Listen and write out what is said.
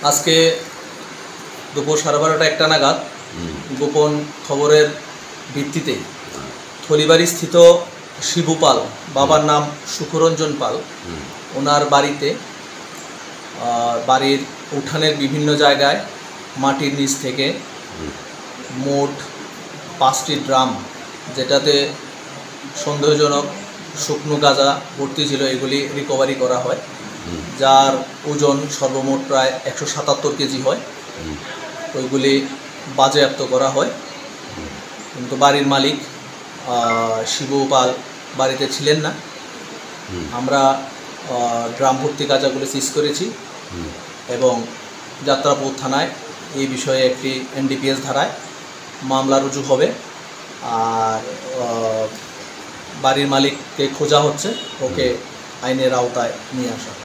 আজকে দুপুর 12:30 একটা নাগাদ গোপন খবরের ভিত্তিতে থলিবাড়ি স্থিত শিবু পাল, বাবার নাম সুখরঞ্জন পাল, ওনার বাড়িতে বাড়ির উঠানের বিভিন্ন জায়গায় মাটির নিচ থেকে মোট 5টি ড্রাম, যেটাতে সন্দেহজনক শুকনো গাঁজা ভর্তি ছিল, এগুলি রিকভারি করা হয়, যার ওজন সর্বমোট প্রায় 177 কেজি হয়। ওইগুলি বাজেয়াপ্ত করা হয়, কিন্তু বাড়ির মালিক শিবু পাল বাড়িতে ছিলেন না। আমরা ড্রাম ভর্তি গাঁজাগুলি সিজ করেছি এবং যাত্রাপুর থানায় এই বিষয়ে একটি NDPS ধারায় মামলা রুজু হবে। আর বাড়ির মালিককে খোঁজা হচ্ছে, ওকে আইনের আওতায় নিয়ে আসা।